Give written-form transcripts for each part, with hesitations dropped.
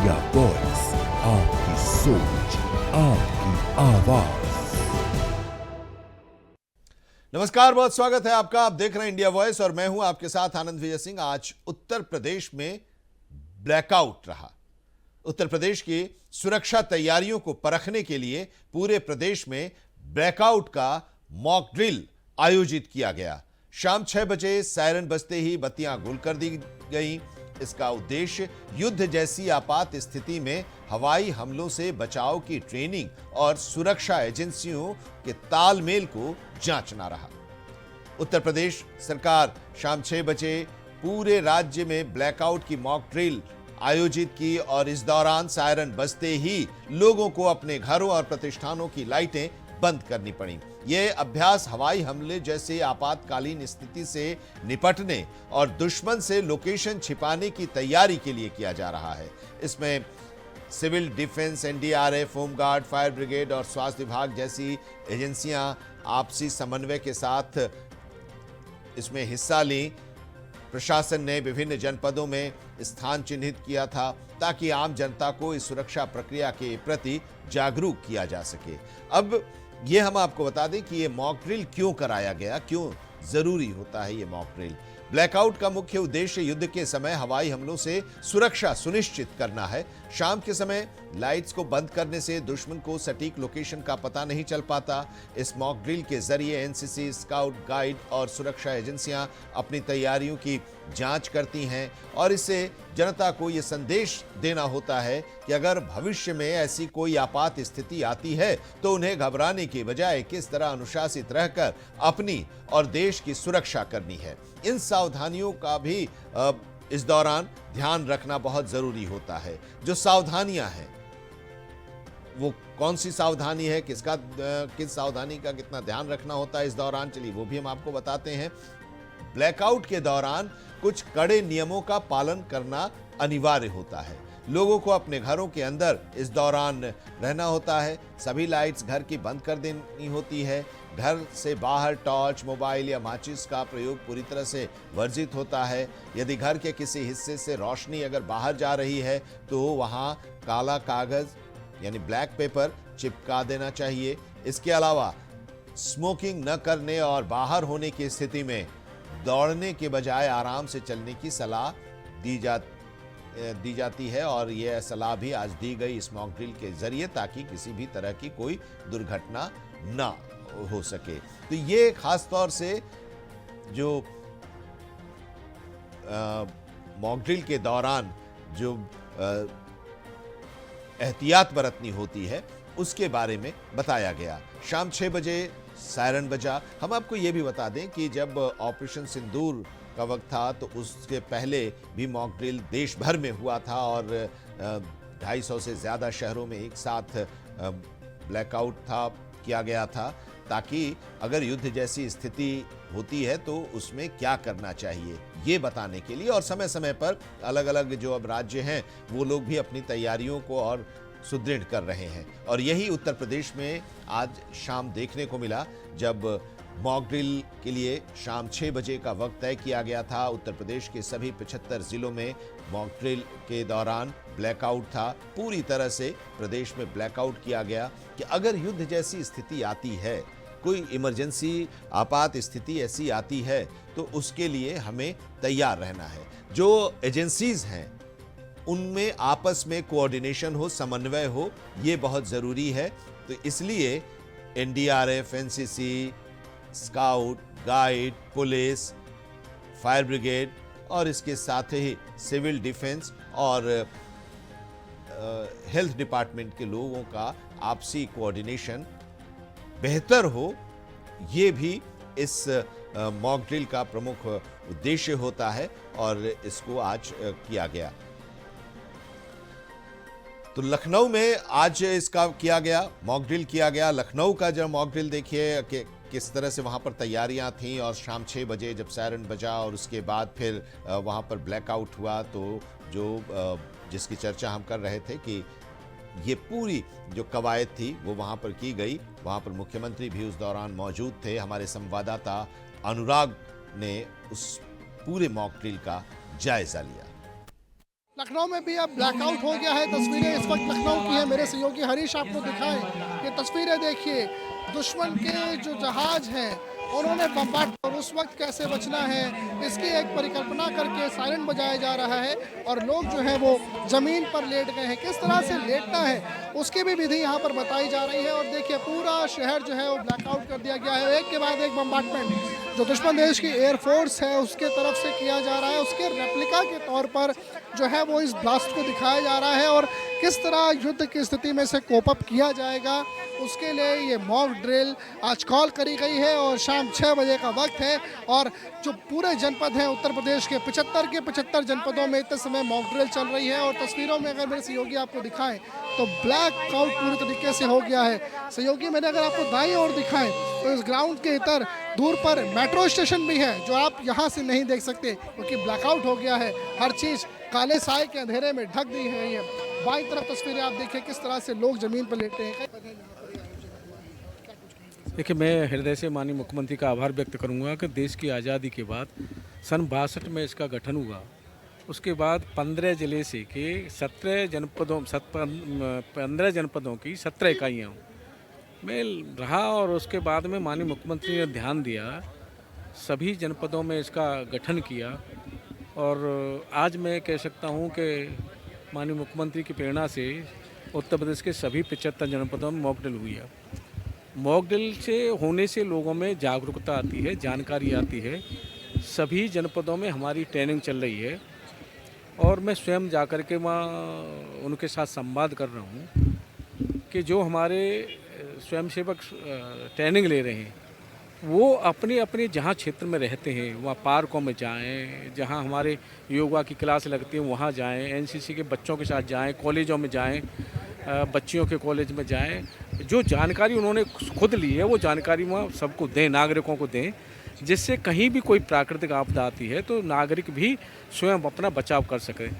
India voice, आपकी सोच, आपकी आवाज। नमस्कार, बहुत स्वागत है आपका। आप देख रहे हैं इंडिया वॉइस और मैं हूं आपके साथ आनंद विजय सिंह। आज उत्तर प्रदेश में ब्लैकआउट रहा। उत्तर प्रदेश की सुरक्षा तैयारियों को परखने के लिए पूरे प्रदेश में ब्लैकआउट का मॉक ड्रिल आयोजित किया गया। शाम 6 बजे सायरन बजते ही बत्तियां गुल कर दी गईं। इसका उद्देश्य युद्ध जैसी आपात स्थिति में हवाई हमलों से बचाव की ट्रेनिंग और सुरक्षा एजेंसियों के तालमेल को जांचना रहा। उत्तर प्रदेश सरकार शाम 6 बजे पूरे राज्य में ब्लैकआउट की मॉक ड्रिल आयोजित की और इस दौरान सायरन बजते ही लोगों को अपने घरों और प्रतिष्ठानों की लाइटें बंद करनी पड़ी। यह अभ्यास हवाई हमले जैसे आपातकालीन स्थिति से निपटने और दुश्मन से लोकेशन छिपाने की तैयारी के लिए किया जा रहा है। इसमें civil defence, NDRF, home guard, fire brigade और स्वास्थ्य विभाग जैसी एजेंसियां आपसी समन्वय के साथ इसमें हिस्सा ली। प्रशासन ने विभिन्न जनपदों में स्थान चिन्हित किया था ताकि आम जनता को इस सुरक्षा प्रक्रिया के प्रति जागरूक किया जा सके। अब ये हम आपको बता दें कि ये मॉक ड्रिल क्यों कराया गया, क्यों जरूरी होता है ये मॉक ड्रिल। ब्लैकआउट का मुख्य उद्देश्य युद्ध के समय हवाई हमलों से सुरक्षा सुनिश्चित करना है। शाम के समय लाइट्स को बंद करने से दुश्मन को सटीक लोकेशन का पता नहीं चल पाता। इस मॉक ड्रिल के जरिए एनसीसी, स्काउट गाइड और सुरक्षा एजेंसियां अपनी तैयारियों की जांच करती हैं और इससे जनता को यह संदेश देना होता है कि अगर भविष्य में ऐसी कोई आपात स्थिति आती है तो उन्हें घबराने की बजाय किस तरह अनुशासित रहकर अपनी और देश की सुरक्षा करनी है। इन सावधानियों का भी इस दौरान ध्यान रखना बहुत जरूरी होता है। जो सावधानियां हैं वो कौन सी सावधानी है, किस सावधानी का कितना ध्यान रखना होता है इस दौरान, चलिए वो भी हम आपको बताते हैं। ब्लैकआउट के दौरान कुछ कड़े नियमों का पालन करना अनिवार्य होता है। लोगों को अपने घरों के अंदर इस दौरान रहना होता है। सभी लाइट्स घर की बंद कर देनी होती है। घर से बाहर टॉर्च, मोबाइल या माचिस का प्रयोग पूरी तरह से वर्जित होता है। यदि घर के किसी हिस्से से रोशनी अगर बाहर जा रही है तो वहां काला कागज यानी ब्लैक पेपर चिपका देना चाहिए। इसके अलावा स्मोकिंग न करने और बाहर होने की स्थिति में दौड़ने के बजाय आराम से चलने की सलाह दी जाती है और यह सलाह भी आज दी गई इस मॉक ड्रिल के जरिए ताकि किसी भी तरह की कोई दुर्घटना ना हो सके। तो ये खास तौर से जो मॉक ड्रिल के दौरान जो एहतियात बरतनी होती है उसके बारे में बताया गया। शाम 6 बजे सायरन बजा। हम आपको ये भी बता दें कि जब ऑपरेशन सिंदूर का वक्त था तो उसके पहले भी मॉक ड्रिल देश भर में हुआ था और 250 से ज़्यादा शहरों में एक साथ ब्लैकआउट किया गया था ताकि अगर युद्ध जैसी स्थिति होती है तो उसमें क्या करना चाहिए ये बताने के लिए। और समय समय पर अलग अलग जो अब राज्य हैं वो लोग भी अपनी तैयारियों को और सुदृढ़ कर रहे हैं और यही उत्तर प्रदेश में आज शाम देखने को मिला जब मॉक ड्रिल के लिए शाम 6 बजे का वक्त तय किया गया था। उत्तर प्रदेश के सभी 75 जिलों में मॉक ड्रिल के दौरान ब्लैकआउट था। पूरी तरह से प्रदेश में ब्लैकआउट किया गया कि अगर युद्ध जैसी स्थिति आती है, कोई इमरजेंसी आपात स्थिति ऐसी आती है तो उसके लिए हमें तैयार रहना है। जो एजेंसीज हैं उनमें आपस में कोऑर्डिनेशन हो, समन्वय हो, ये बहुत ज़रूरी है। तो इसलिए NDRF, NCC, scout guide, police, fire brigade और इसके साथ ही सिविल डिफेंस और हेल्थ डिपार्टमेंट के लोगों का आपसी कोऑर्डिनेशन बेहतर हो, ये भी इस मॉक ड्रिल का प्रमुख उद्देश्य होता है और इसको आज किया गया। तो लखनऊ में आज इसका किया गया, मॉक ड्रिल किया गया। लखनऊ का जब मॉक ड्रिल देखिए कि किस तरह से वहाँ पर तैयारियाँ थीं और शाम 6 बजे जब सायरन बजा और उसके बाद फिर वहाँ पर ब्लैकआउट हुआ तो जो जिसकी चर्चा हम कर रहे थे कि ये पूरी जो कवायद थी वो वहाँ पर की गई। वहाँ पर मुख्यमंत्री भी उस दौरान मौजूद थे। हमारे संवाददाता अनुराग ने उस पूरे मॉक ड्रिल का जायजा लिया। लखनऊ में भी अब ब्लैकआउट हो गया है। तस्वीरें इस वक्त लखनऊ की है, मेरे सहयोगी हरीश आपको दिखाएं। ये तस्वीरें देखिए, दुश्मन के जो जहाज हैं उन्होंने बम्बार्ड, और उस वक्त कैसे बचना है इसकी एक परिकल्पना करके सायरन बजाया जा रहा है और लोग जो है वो जमीन पर लेट गए हैं। किस तरह से लेटना है उसकी भी विधि यहाँ पर बताई जा रही है। और देखिए पूरा शहर जो है वो ब्लैकआउट कर दिया गया है। एक के बाद एक बम्बार्टमेंट जो दुश्मन देश की एयरफोर्स है उसके तरफ से किया जा रहा है, उसके रेप्लिका के तौर पर जो है वो इस ब्लास्ट को दिखाया जा रहा है। और किस तरह युद्ध की स्थिति में से कोप अप किया जाएगा उसके लिए ये मॉक ड्रिल आज कॉल करी गई है और शाम 6 बजे का वक्त है। और जो पूरे जनपद हैं उत्तर प्रदेश के 75 के 75 जनपदों में इतने समय मॉक ड्रिल चल रही है। और तस्वीरों में अगर मेरे सहयोगी आपको दिखाएं तो ब्लैक आउट पूरी तरीके से हो गया है। सहयोगी मैंने अगर आपको दाईं ओर दिखाएं तो इस ग्राउंड के इधर दूर पर मेट्रो स्टेशन भी है जो आप यहाँ से नहीं देख सकते क्योंकि ब्लैकआउट हो गया है। हर चीज़ काले साए के अंधेरे में ढक दी है। ये बाईं तरफ तस्वीरें आप देखिए किस तरह से लोग जमीन पर लेटे हैं। देखिए, मैं हृदय से माननीय मुख्यमंत्री का आभार व्यक्त करूंगा कि देश की आज़ादी के बाद सन 62 में इसका गठन हुआ। उसके बाद 15 जिले से के 15 जनपदों की 17 इकाइयाँ में रहा और उसके बाद में माननीय मुख्यमंत्री ने ध्यान दिया, सभी जनपदों में इसका गठन किया। और आज मैं कह सकता हूँ कि माननीय मुख्यमंत्री की प्रेरणा से उत्तर प्रदेश के सभी 75 जनपदों में मॉक ड्रिल हुई है। मॉक ड्रिल से होने से लोगों में जागरूकता आती है, जानकारी आती है। सभी जनपदों में हमारी ट्रेनिंग चल रही है और मैं स्वयं जाकर के वहाँ उनके साथ संवाद कर रहा हूँ कि जो हमारे स्वयंसेवक ट्रेनिंग ले रहे हैं वो अपने अपने जहाँ क्षेत्र में रहते हैं वहाँ पार्कों में जाएं, जहाँ हमारे योगा की क्लास लगती है वहाँ जाएं, एनसीसी के बच्चों के साथ जाएं, कॉलेजों में जाएं, बच्चियों के कॉलेज में जाएं। जो जानकारी उन्होंने खुद ली है वो जानकारी वहाँ सबको दें, नागरिकों को दें, जिससे कहीं भी कोई प्राकृतिक आपदा आती है तो नागरिक भी स्वयं अपना बचाव कर सकें।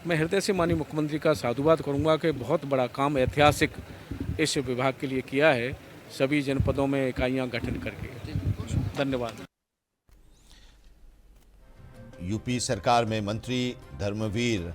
मैं हृदय से माननीय मुख्यमंत्री का साधुवाद करूँगा कि बहुत बड़ा काम ऐतिहासिक इस विभाग के लिए किया है, सभी जनपदों में इकाइयाँ गठन करके। धन्यवाद। यूपी सरकार में मंत्री धर्मवीर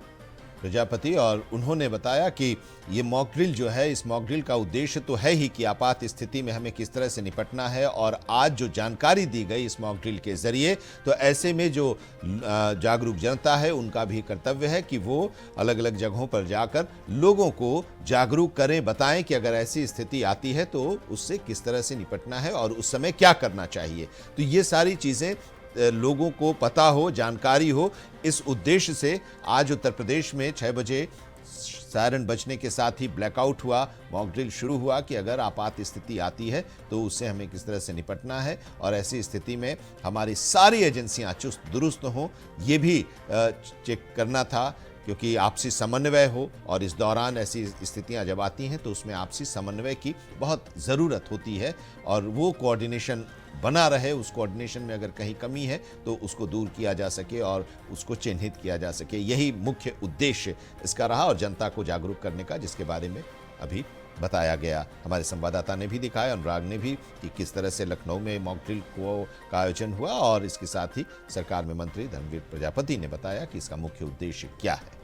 प्रजापति और उन्होंने बताया कि ये मॉक ड्रिल जो है, इस मॉक ड्रिल का उद्देश्य तो है ही कि आपात स्थिति में हमें किस तरह से निपटना है। और आज जो जानकारी दी गई इस मॉक ड्रिल के जरिए, तो ऐसे में जो जागरूक जनता है उनका भी कर्तव्य है कि वो अलग अलग जगहों पर जाकर लोगों को जागरूक करें, बताएं कि अगर ऐसी स्थिति आती है तो उससे किस तरह से निपटना है और उस समय क्या करना चाहिए। तो ये सारी चीज़ें लोगों को पता हो, जानकारी हो, इस उद्देश्य से आज उत्तर प्रदेश में 6 बजे सायरन बजने के साथ ही ब्लैकआउट हुआ, मॉक ड्रिल शुरू हुआ कि अगर आपात स्थिति आती है तो उससे हमें किस तरह से निपटना है और ऐसी स्थिति में हमारी सारी एजेंसियां चुस्त दुरुस्त हों, ये भी चेक करना था क्योंकि आपसी समन्वय हो। और इस दौरान ऐसी स्थितियां जब आती हैं तो उसमें आपसी समन्वय की बहुत ज़रूरत होती है और वो कोऑर्डिनेशन बना रहे। उस कोऑर्डिनेशन में अगर कहीं कमी है तो उसको दूर किया जा सके और उसको चिन्हित किया जा सके, यही मुख्य उद्देश्य इसका रहा और जनता को जागरूक करने का, जिसके बारे में अभी बताया गया। हमारे संवाददाता ने भी दिखाया, अनुराग ने भी, कि किस तरह से लखनऊ में मॉक ड्रिल का आयोजन हुआ और इसके साथ ही सरकार में मंत्री धर्मवीर प्रजापति ने बताया कि इसका मुख्य उद्देश्य क्या है।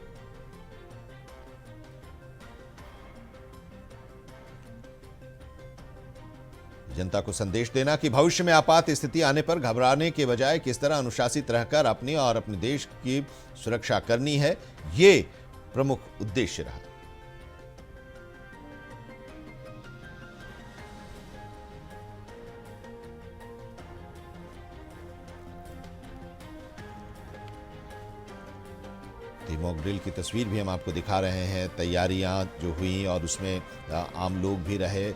जनता को संदेश देना कि भविष्य में आपात स्थिति आने पर घबराने के बजाय किस तरह अनुशासित रहकर अपनी और अपने देश की सुरक्षा करनी है, ये प्रमुख उद्देश्य रहा। मॉक ड्रिल की तस्वीर भी हम आपको दिखा रहे हैं, तैयारियां जो हुई और उसमें आम लोग भी रहे।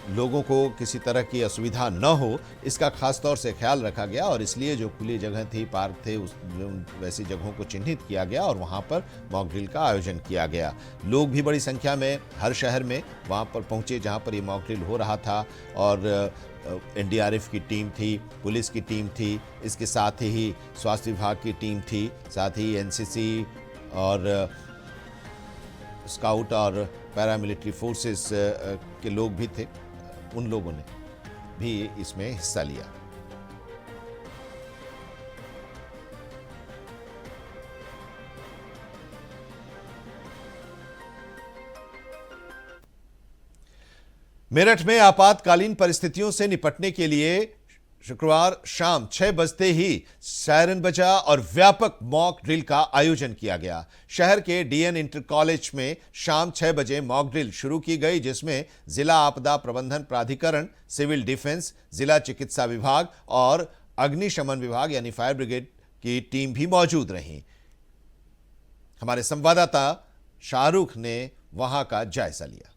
लोगों को किसी तरह की असुविधा न हो इसका खास तौर से ख्याल रखा गया और इसलिए जो खुली जगह थी, पार्क थे, उस वैसी जगहों को चिन्हित किया गया और वहां पर मॉक ड्रिल का आयोजन किया गया। लोग भी बड़ी संख्या में हर शहर में वहां पर पहुंचे जहां पर ये मॉक ड्रिल हो रहा था और एनडीआरएफ की टीम थी, पुलिस की टीम थी, इसके साथ ही स्वास्थ्य विभाग की टीम थी, साथ ही एनसीसी और स्काउट और पैरामिलिट्री फोर्सेस के लोग भी थे। उन लोगों ने भी इसमें हिस्सा लिया। मेरठ में आपातकालीन परिस्थितियों से निपटने के लिए शुक्रवार शाम 6 बजते ही सायरन बजा और व्यापक मॉक ड्रिल का आयोजन किया गया। शहर के डीएन इंटर कॉलेज में शाम 6 बजे मॉक ड्रिल शुरू की गई, जिसमें जिला आपदा प्रबंधन प्राधिकरण, सिविल डिफेंस, जिला चिकित्सा विभाग और अग्निशमन विभाग यानी फायर ब्रिगेड की टीम भी मौजूद रही। हमारे संवाददाता शाहरुख ने वहां का जायजा लिया।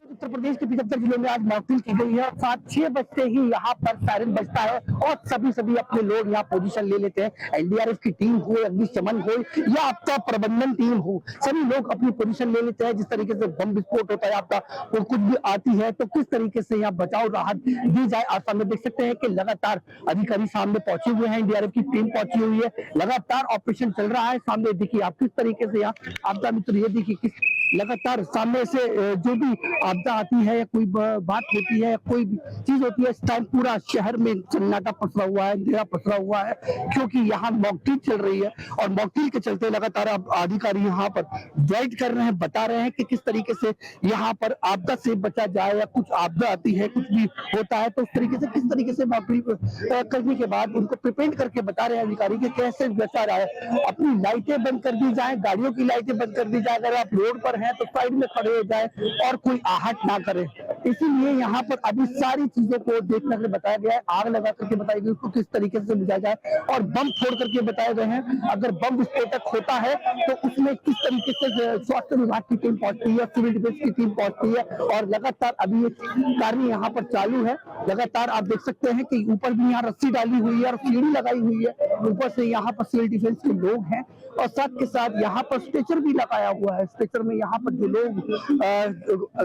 उत्तर प्रदेश के 75 जिलों में आज मॉक ड्रिल की गई है और 6 बजते ही यहाँ पर सायरन बजता है और सभी अपने लोग यहाँ पोजीशन ले लेते हैं। एनडीआरएफ की टीम हो, अग्निशमन हो या आपका प्रबंधन टीम हो, सभी लोग अपनी पोजीशन ले लेते हैं। जिस तरीके से बम विस्फोट होता है आपका तो कुछ भी आती है तो किस तरीके से यहाँ बचाव राहत दी जाए। आप सामने देख सकते हैं कि लगातार अधिकारी सामने पहुंचे हुए हैं, एनडीआरएफ की टीम पहुंची हुई है, लगातार ऑपरेशन चल रहा है। सामने देखिए आप किस तरीके से यहाँ आपदा मित्र, ये देखिए किस लगातार सामने से जो भी आपदा आती है या कोई बात होती है, कोई भी चीज होती है, इस टाइम पूरा शहर में सन्नाटा पसरा हुआ है, अंधेरा पसरा हुआ है, क्योंकि यहाँ मॉक ड्रिल चल रही है और मॉक ड्रिल के चलते लगातार अधिकारी यहाँ पर गाइड कर रहे हैं, बता रहे हैं कि किस तरीके से यहाँ पर आपदा से बचा जाए या कुछ आपदा आती है, कुछ भी होता है तो उस तरीके से किस तरीके से मॉक ड्रिल करने के बाद उनको प्रिपेयर करके बता रहे हैं अधिकारी कि कैसे बचा रहा है। अपनी लाइटें बंद कर दी जाए, गाड़ियों की लाइटें बंद कर दी जाए, अगर आप रोड पर हैं तो साइड में खड़े हो जाए और कोई आहट ना करे। इसीलिए यहाँ पर अभी सारी चीजों को देखने के लिए बताया गया है, आग लगा करके बताई गई, उसको किस तरीके से बुझाया जाए और बम फोड़ करके बताए गए हैं। अगर बम विस्फोटक होता है तो उसमें किस तरीके से स्वास्थ्य विभाग की टीम पहुंचती है, सिविल डिफेंस की टीम पहुंचती है और लगातार अभी कार्य यहाँ पर चालू है। लगातार आप देख सकते हैं कि ऊपर भी यहाँ रस्सी डाली हुई है और सीढ़ी लगाई हुई है, ऊपर से यहाँ पर सिविल डिफेंस के लोग हैं और साथ के साथ यहाँ पर स्ट्रेचर भी लगाया हुआ है। स्ट्रेचर में यहाँ पर जो लोग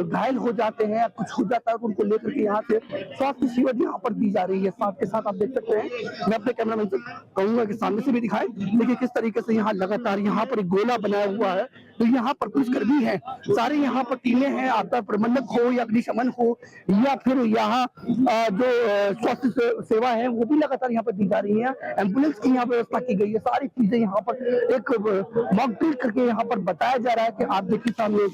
घायल हो जाते हैं या कुछ हो जाता है तो उनको लेकर के यहाँ से स्वास्थ्य सेवा यहाँ पर दी जा रही है। साथ के साथ आप देख सकते हैं, मैं अपने कैमरामैन से कहूंगा कि सामने से भी दिखाएं, देखिए किस तरीके से यहाँ लगातार यहाँ पर एक गोला बनाया हुआ है। तो यहाँ पर पुलिसकर्मी है, सारे यहाँ पर टीमें हैं, आपदा प्रबंधक हो या अग्निशमन हो या फिर यहाँ जो स्वास्थ्य सेवा है वो भी लगातार यहाँ पर दी जा रही है। एम्बुलेंस की यहाँ व्यवस्था की गई है, सारी चीजें यहाँ पर एक मॉक ड्रिल करके यहाँ पर बताया जा रहा है कि आप देखिए सामने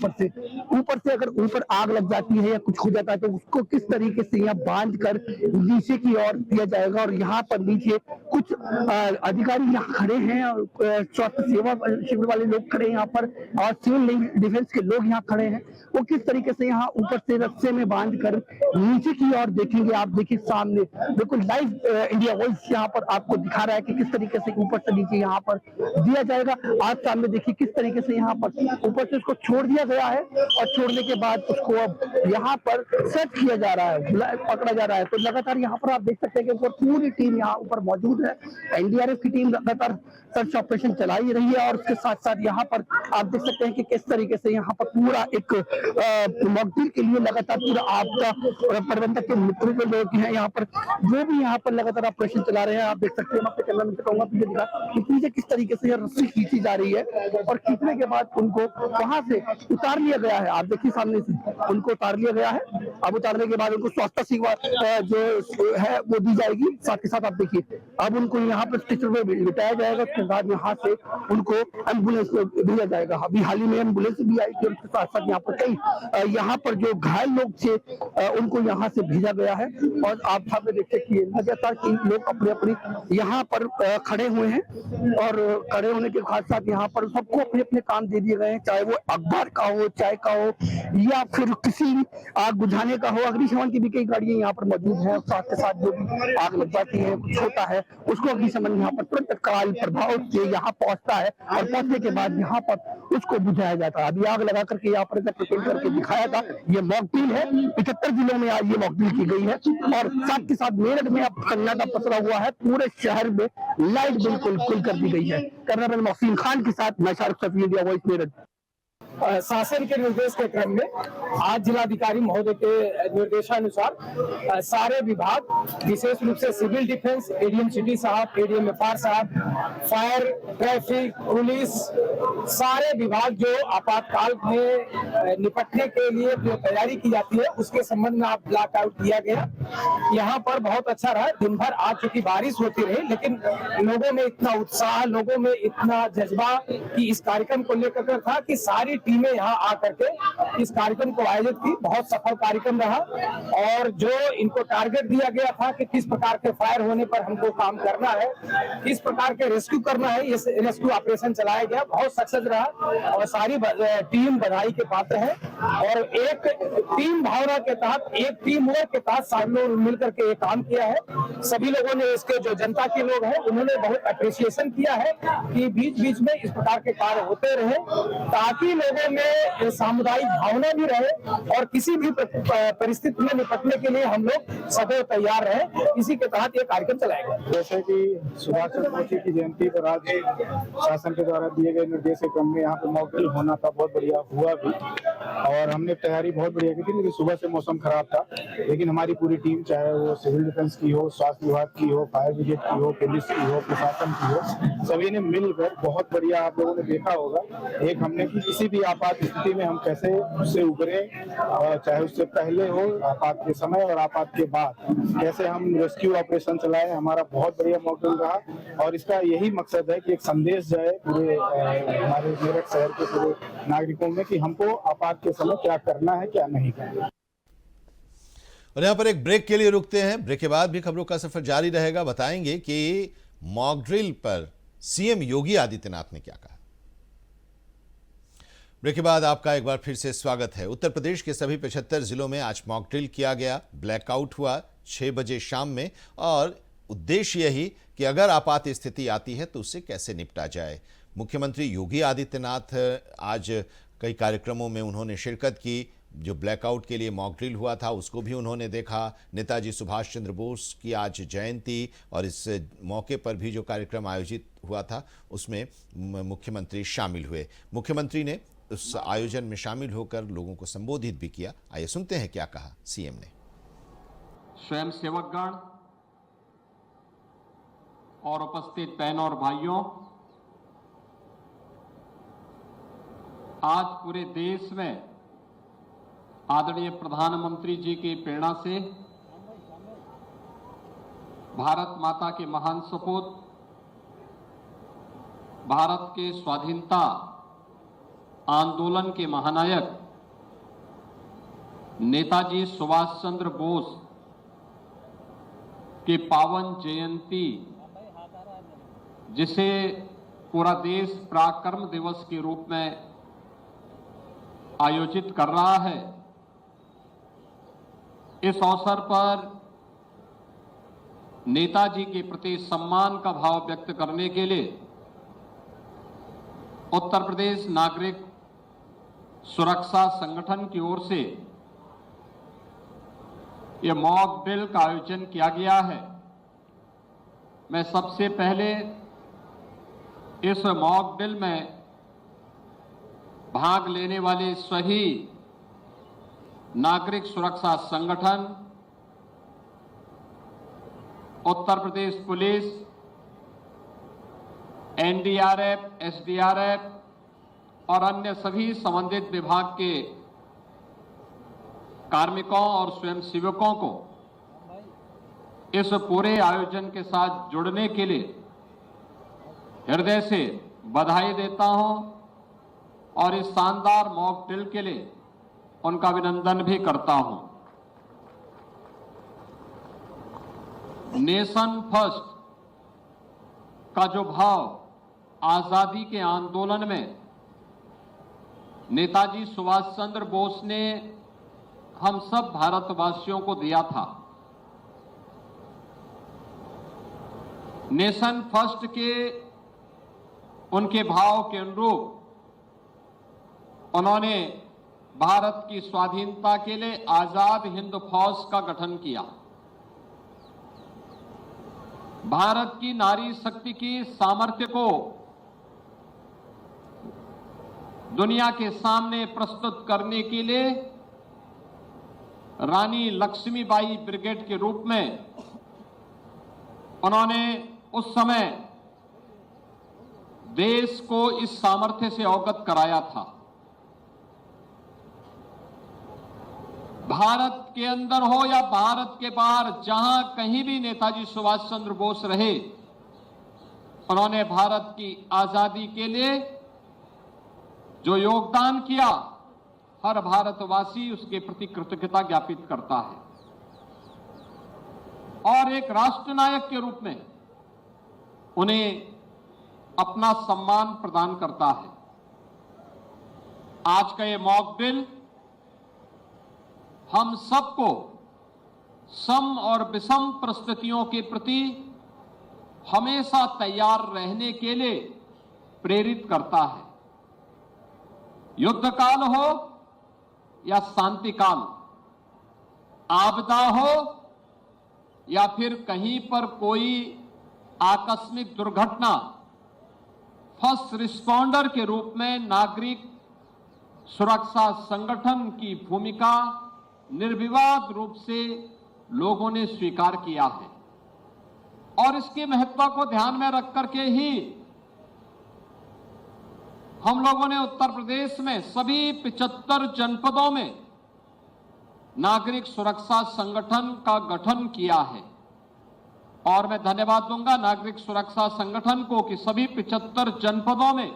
ऊपर से अगर ऊपर आग लग जाती है या कुछ हो जाता है तो उसको किस तरीके से यहाँ बांध कर नीचे की ओर दिया जाएगा। और यहाँ पर नीचे कुछ अधिकारी यहाँ खड़े हैं और स्वास्थ्य सेवा शिविर वाले लोग खड़े हैं यहाँ पर और सिविल डिफेंस के लोग यहाँ खड़े हैं। वो किस तरीके से यहाँ ऊपर से रस्से में बांध कर नीचे की ओर देखेंगे। आप देखिए सामने बिल्कुल लाइव इंडिया वॉइस यहाँ पर आपको दिखा रहा है कि किस तरीके से ऊपर से नीचे यहाँ पर दिया जाएगा। आप सामने देखिए किस तरीके से यहाँ पर ऊपर से उसको छोड़ दिया गया है और छोड़ने के बाद उसको अब यहाँ पर सेट किया जा रहा है, पकड़ा जा रहा है। तो लगातार यहाँ पर आप देख सकते हैं कि ऊपर पूरी टीम यहाँ ऊपर मौजूद है। एनडीआरएफ की टीम लगातार सर्च ऑपरेशन चला ही रही है और उसके साथ साथ यहाँ पर आप देख सकते हैं कि किस तरीके से यहाँ पर पूरा एक मॉक ड्रिल के लिए लगातार पूरा आपका प्रबंधक के मित्र जो लोग हैं यहाँ पर जो भी यहाँ पर लगातार ऑपरेशन चला रहे हैं। आप देख सकते हैं, आपके कैमरा में कहूंगा पीछे दिखा कि पीछे किस तरीके से रस्सी खींची जा रही है और खींचने के बाद उनको वहां से उतार लिया गया है। आप देखिए सामने से उनको उतार लिया गया है। अब उतारने के बाद उनको स्वास्थ्य सेवा जो है वो दी जाएगी। साथ के साथ आप देखिए अब उनको यहाँ पर स्ट्रेचर में बिठाया जाएगा, उसके बाद यहाँ से उनको एम्बुलेंस में भेजा जाएगा। अभी हाल ही में एम्बुलेंस भी आई थी, उसके साथ साथ यहाँ पर कई यहाँ पर जो घायल लोग थे उनको यहाँ से भेजा गया है। और आप सामने देखिए कि लगातार लोग अपने अपने यहाँ पर खड़े हुए हैं और खड़े होने के साथ साथ यहाँ पर सबको अपने अपने काम दे दिए गए हैं, चाहे वो अखबार का हो, चाय का हो या फिर किसी आग बुझाने का हो। अग्निशमन की भी कई गाड़ियां यहाँ पर मौजूद हैं। साथ के साथ जो भी आग लग जाती है, कुछ होता है, उसको अग्निशमन यहाँ पर तुरंत तत्काल प्रभाव से यहाँ पहुंचता है और पहुंचने के बाद यहाँ पर उसको बुझाया जाता है। अभी आग लगा करके यहाँ पर प्रिपेयर करके दिखाया था। ये मॉक ड्रिल है, 75 जिलों में आज ये मॉक ड्रिल की गई है और साथ के साथ मेरठ में अब सन्नाटा पसरा हुआ है, पूरे शहर में लाइट बिल्कुल खुल कर दी गई है। कैमरामैन मोहसिन खान के साथ मैं शाहरुख सफी, इंडिया वॉइस, मेरठ। शासन के निर्देश के क्रम में आज जिलाधिकारी महोदय के निर्देशानुसार सारे विभाग, विशेष रूप से सिविल डिफेंस, एडीएम सिटी साहब, एडीएम एफआर साहब, फायर, ट्रैफिक, पुलिस, सारे विभाग जो आपातकाल में निपटने के लिए जो तैयारी की जाती है उसके संबंध में आप ब्लैक आउट किया गया। यहाँ पर बहुत अच्छा रहा। दिन भर आज चूंकि बारिश होती रही, लेकिन लोगों में इतना उत्साह, लोगों में इतना जज्बा कि इस कार्यक्रम को लेकर था कि सारी टीमें यहाँ आकर के इस कार्यक्रम को आयोजित की। बहुत सफल कार्यक्रम रहा और जो इनको टारगेट दिया गया था कि किस प्रकार के फायर होने पर हमको काम करना है, किस प्रकार के रेस्क्यू करना है, ये रेस्क्यू ऑपरेशन चलाया गया, बहुत सक्सेस रहा और सारी टीम बधाई के पात्र है। और एक टीम भावना के तहत, एक टीम वर्क के तहत सब लोग मिलकर के ये काम किया है। सभी लोगों ने, इसके जो जनता के लोग हैं उन्होंने बहुत अप्रिसिएशन किया है कि बीच बीच में इस प्रकार के कार्य होते रहे ताकि लोगों में सामुदायिक भावना भी रहे और किसी भी परिस्थिति में निपटने के लिए हम लोग सदैव तैयार रहे। इसी के तहत ये कार्यक्रम चलाया गया। जैसे कि सुभाष चंद्र बोस की जयंती पर आज शासन के द्वारा दिए गए निर्देश के क्रम में यहाँ पे मॉक ड्रिल होना था, बहुत बढ़िया हुआ भी और हमने तैयारी बहुत बढ़िया की थी। लेकिन सुबह से मौसम खराब था, लेकिन हमारी पूरी टीम, चाहे वो सिविल डिफेंस की हो, स्वास्थ्य विभाग की हो, फायर ब्रिगेड की हो, पुलिस की हो, प्रशासन की हो, सभी ने मिलकर बहुत बढ़िया, आप लोगों ने देखा होगा, एक हमने की किसी भी आपात स्थिति में हम कैसे उससे उभरे, चाहे उससे पहले हो, आपात के समय और आपात के बाद कैसे हम रेस्क्यू ऑपरेशन चलाए। हमारा बहुत बढ़िया मॉक ड्रिल रहा और इसका यही मकसद है कि एक संदेश जाए पूरे हमारे मेरठ शहर के पूरे नागरिकों में कि हमको आपात के समय क्या करना है, क्या नहीं करना। और यहाँ पर एक ब्रेक के लिए रुकते हैं। ब्रेक के बाद भी खबरों का सफर जारी रहेगा। बताएंगे कि मॉक ड्रिल पर सीएम योगी आदित्यनाथ ने क्या कहा। ब्रेक के बाद आपका एक बार फिर से स्वागत है। उत्तर प्रदेश के सभी 75 जिलों में आज मॉक ड्रिल किया गया। ब्लैकआउट हुआ 6 बजे शाम में और उद्देश्य यही कि अगर आपात स्थिति आती है तो उससे कैसे निपटा जाए। मुख्यमंत्री योगी आदित्यनाथ आज कई कार्यक्रमों में उन्होंने शिरकत की। जो ब्लैकआउट के लिए मॉक ड्रिल हुआ था उसको भी उन्होंने देखा। नेताजी सुभाष चंद्र बोस की आज जयंती और इस मौके पर भी जो कार्यक्रम आयोजित हुआ था उसमें मुख्यमंत्री शामिल हुए। मुख्यमंत्री ने उस आयोजन में शामिल होकर लोगों को संबोधित भी किया। आइए सुनते हैं क्या कहा सीएम ने। स्वयं सेवकगण और उपस्थित बहनों और भाइयों, आज पूरे देश में आदरणीय प्रधानमंत्री जी की प्रेरणा से भारत माता के महान सपूत, भारत के स्वाधीनता आंदोलन के महानायक नेताजी सुभाष चंद्र बोस की पावन जयंती, जिसे पूरा देश पराक्रम दिवस के रूप में आयोजित कर रहा है, इस अवसर पर नेताजी के प्रति सम्मान का भाव व्यक्त करने के लिए उत्तर प्रदेश नागरिक सुरक्षा संगठन की ओर से यह मॉक ड्रिल का आयोजन किया गया है। मैं सबसे पहले इस मॉक ड्रिल में भाग लेने वाले सभी नागरिक सुरक्षा संगठन, Uttar Pradesh police, NDRF, SDRF और अन्य सभी संबंधित विभाग के कार्मिकों और स्वयंसेवकों को इस पूरे आयोजन के साथ जुड़ने के लिए हृदय से बधाई देता हूं और इस शानदार मॉक ड्रिल के लिए उनका अभिनंदन भी करता हूं। नेशन फर्स्ट का जो भाव आजादी के आंदोलन में नेताजी सुभाष चंद्र बोस ने हम सब भारतवासियों को दिया था, नेशन फर्स्ट के उनके भाव के अनुरूप उन्होंने भारत की स्वाधीनता के लिए आजाद हिंद फौज का गठन किया। भारत की नारी शक्ति की सामर्थ्य को दुनिया के सामने प्रस्तुत करने के लिए रानी लक्ष्मीबाई ब्रिगेड के रूप में उन्होंने उस समय देश को इस सामर्थ्य से अवगत कराया था। भारत के अंदर हो या भारत के बाहर, जहां कहीं भी नेताजी सुभाष चंद्र बोस रहे, उन्होंने भारत की आजादी के लिए जो योगदान किया, हर भारतवासी उसके प्रति कृतज्ञता ज्ञापित करता है और एक राष्ट्र नायक के रूप में उन्हें अपना सम्मान प्रदान करता है। आज का ये मॉक ड्रिल हम सबको सम और विषम परिस्थितियों के प्रति हमेशा तैयार रहने के लिए प्रेरित करता है। युद्ध काल हो या शांति काल, आपदा हो या फिर कहीं पर कोई आकस्मिक दुर्घटना, फर्स्ट रिस्पॉन्डर के रूप में नागरिक सुरक्षा संगठन की भूमिका निर्विवाद रूप से लोगों ने स्वीकार किया है और इसके महत्व को ध्यान में रख करके ही हम लोगों ने उत्तर प्रदेश में सभी 75 जनपदों में नागरिक सुरक्षा संगठन का गठन किया है और मैं धन्यवाद दूंगा नागरिक सुरक्षा संगठन को कि सभी 75 जनपदों में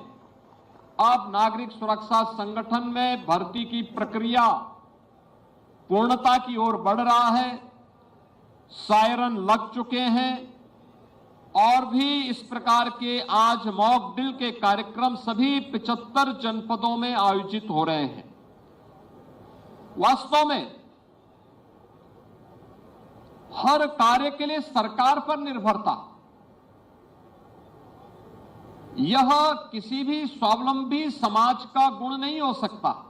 अब नागरिक सुरक्षा संगठन में भर्ती की प्रक्रिया पूर्णता की ओर बढ़ रहा है। सायरन लग चुके हैं और भी इस प्रकार के आज मॉक ड्रिल के कार्यक्रम सभी 75 जनपदों में आयोजित हो रहे हैं। वास्तव में हर कार्य के लिए सरकार पर निर्भरता, यह किसी भी स्वावलंबी समाज का गुण नहीं हो सकता।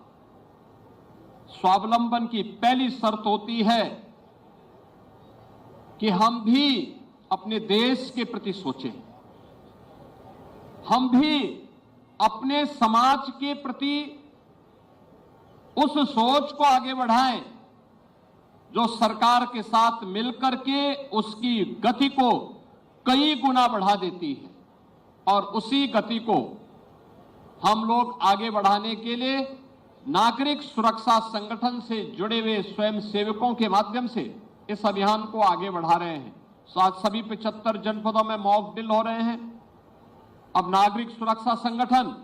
स्वावलंबन की पहली शर्त होती है कि हम भी अपने देश के प्रति सोचें, हम भी अपने समाज के प्रति उस सोच को आगे बढ़ाएं जो सरकार के साथ मिलकर के उसकी गति को कई गुना बढ़ा देती है और उसी गति को हम लोग आगे बढ़ाने के लिए नागरिक सुरक्षा संगठन से जुड़े हुए स्वयं सेवकों के माध्यम से इस अभियान को आगे बढ़ा रहे हैं। आज सभी 75 जनपदों में मॉक ड्रिल हो रहे हैं। अब नागरिक सुरक्षा संगठन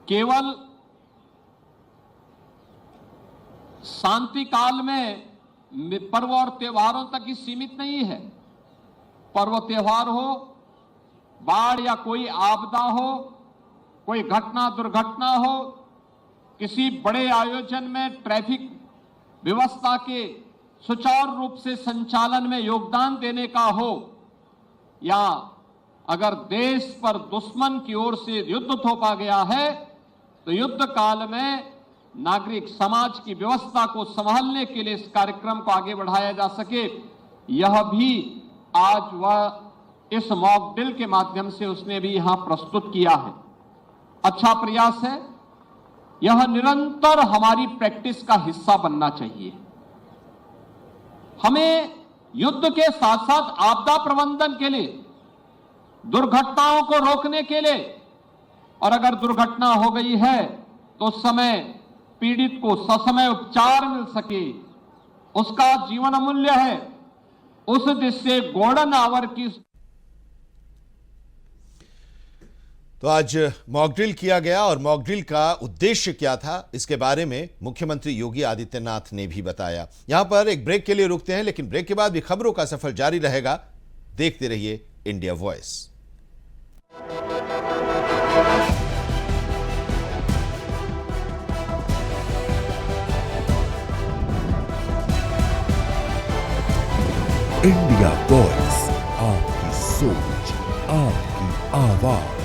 केवल शांति काल में पर्व और त्योहारों तक ही सीमित नहीं है। पर्व त्योहार हो, बाढ़ या कोई आपदा हो, कोई घटना दुर्घटना हो, किसी बड़े आयोजन में ट्रैफिक व्यवस्था के सुचारू रूप से संचालन में योगदान देने का हो, या अगर देश पर दुश्मन की ओर से युद्ध थोपा गया है तो युद्ध काल में नागरिक समाज की व्यवस्था को संभालने के लिए इस कार्यक्रम को आगे बढ़ाया जा सके, यह भी आज वह इस मॉक ड्रिल के माध्यम से उसने भी यहां प्रस्तुत किया है। अच्छा प्रयास है, यह निरंतर हमारी प्रैक्टिस का हिस्सा बनना चाहिए। हमें युद्ध के साथ साथ आपदा प्रबंधन के लिए, दुर्घटनाओं को रोकने के लिए, और अगर दुर्घटना हो गई है तो उस समय पीड़ित को ससमय उपचार मिल सके, उसका जीवन अमूल्य है, उस दिशा से गोल्डन आवर की। तो आज मॉक ड्रिल किया गया और मॉक ड्रिल का उद्देश्य क्या था, इसके बारे में मुख्यमंत्री योगी आदित्यनाथ ने भी बताया। यहां पर एक ब्रेक के लिए रुकते हैं, लेकिन ब्रेक के बाद भी खबरों का सफर जारी रहेगा। देखते रहिए इंडिया वॉइस। इंडिया वॉइस, आपकी सोच, आपकी आवाज।